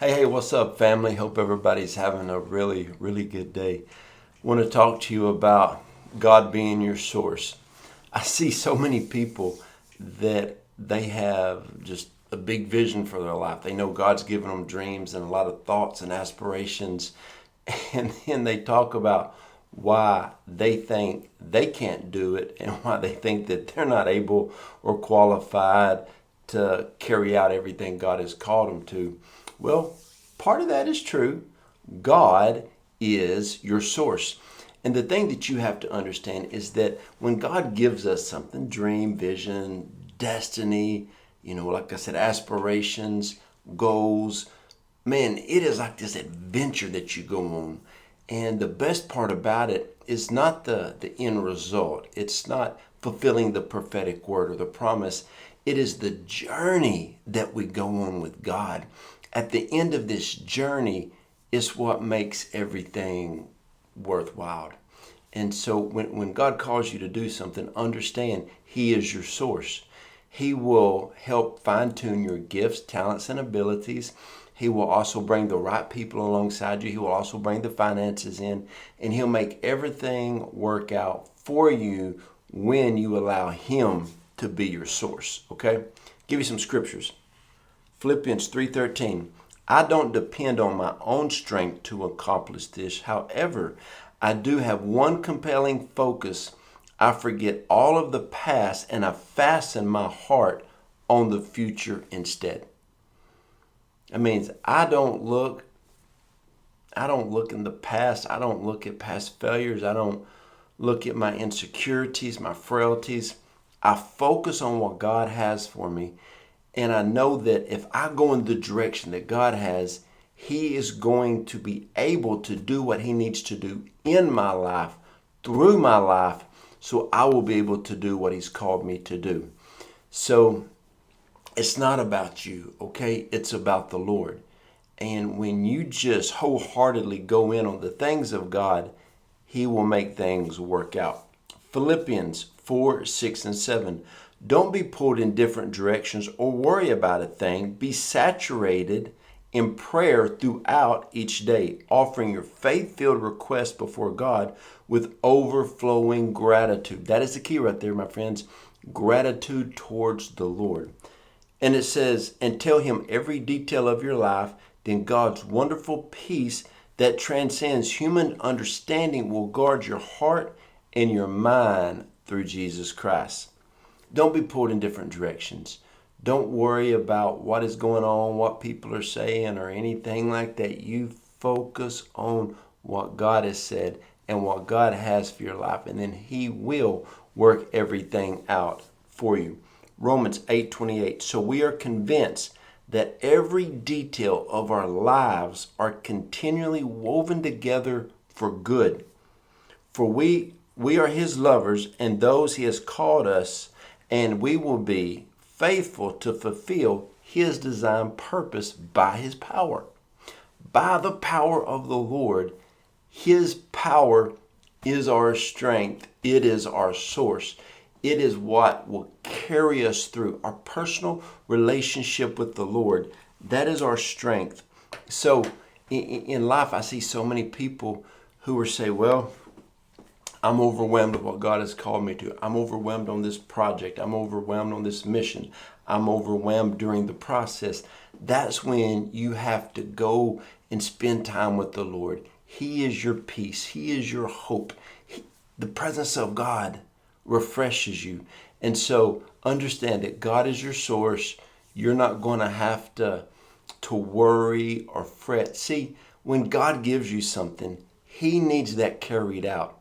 Hey, what's up, family? Hope everybody's having a really good day. Want to talk to you about God being your source. I see so many people that they have just a big vision for their life. They know God's given them dreams and a lot of thoughts and aspirations, and then they talk about why they think they can't do it and why they think that they're not able or qualified to carry out everything God has called them to. Well, part of that is true. God is your source. And the thing that you have to understand is that when God gives us something, dream, vision, destiny, like I said, aspirations, goals, man, it is like this adventure that you go on. And the best part about it is not the end result. It's not fulfilling the prophetic word or the promise. It is the journey that we go on with God. At the end of this journey is what makes everything worthwhile. And so when God calls you to do something, understand He is your source. He will help fine-tune your gifts, talents, and abilities. He will also bring the right people alongside you. He will also bring the finances in, and He'll make everything work out for you when you allow Him to be your source. Okay? Give you some scriptures. Philippians 3:13. I don't depend on my own strength to accomplish this. However, I do have one compelling focus. I forget all of the past and I fasten my heart on the future instead. That means I don't look in the past. I don't look at past failures. I don't look at my insecurities, my frailties. I focus on what God has for me. And I know that if I go in the direction that God has, He is going to be able to do what He needs to do in my life, through my life, so I will be able to do what He's called me to do. So it's not about you, okay? It's about the Lord. And when you just wholeheartedly go in on the things of God, He will make things work out. Philippians 4:6-7. Don't be pulled in different directions or worry about a thing. Be saturated in prayer throughout each day, offering your faith-filled requests before God with overflowing gratitude. That is the key right there, my friends. Gratitude towards the Lord. And it says, and tell Him every detail of your life, then God's wonderful peace that transcends human understanding will guard your heart and your mind through Jesus Christ. Don't be pulled in different directions. Don't worry about what is going on, what people are saying, or anything like that. You focus on what God has said and what God has for your life, and then He will work everything out for you. Romans 8:28. So we are convinced that every detail of our lives are continually woven together for good. For we are His lovers and those He has called us, and we will be faithful to fulfill His design purpose by His power. By the power of the Lord, His power is our strength. It is our source. It is what will carry us through our personal relationship with the Lord. That is our strength. So in life, I see so many people who are saying, well, I'm overwhelmed with what God has called me to. I'm overwhelmed on this project. I'm overwhelmed on this mission. I'm overwhelmed during the process. That's when you have to go and spend time with the Lord. He is your peace. He is your hope. The presence of God refreshes you. And so understand that God is your source. You're not going to have to worry or fret. See, when God gives you something, He needs that carried out.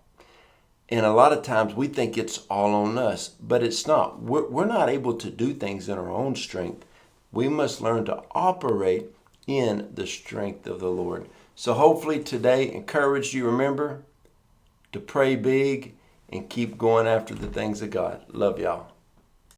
And a lot of times we think it's all on us, but it's not. We're not able to do things in our own strength. We must learn to operate in the strength of the Lord. So hopefully today encouraged you, remember, to pray big and keep going after the things of God. Love y'all.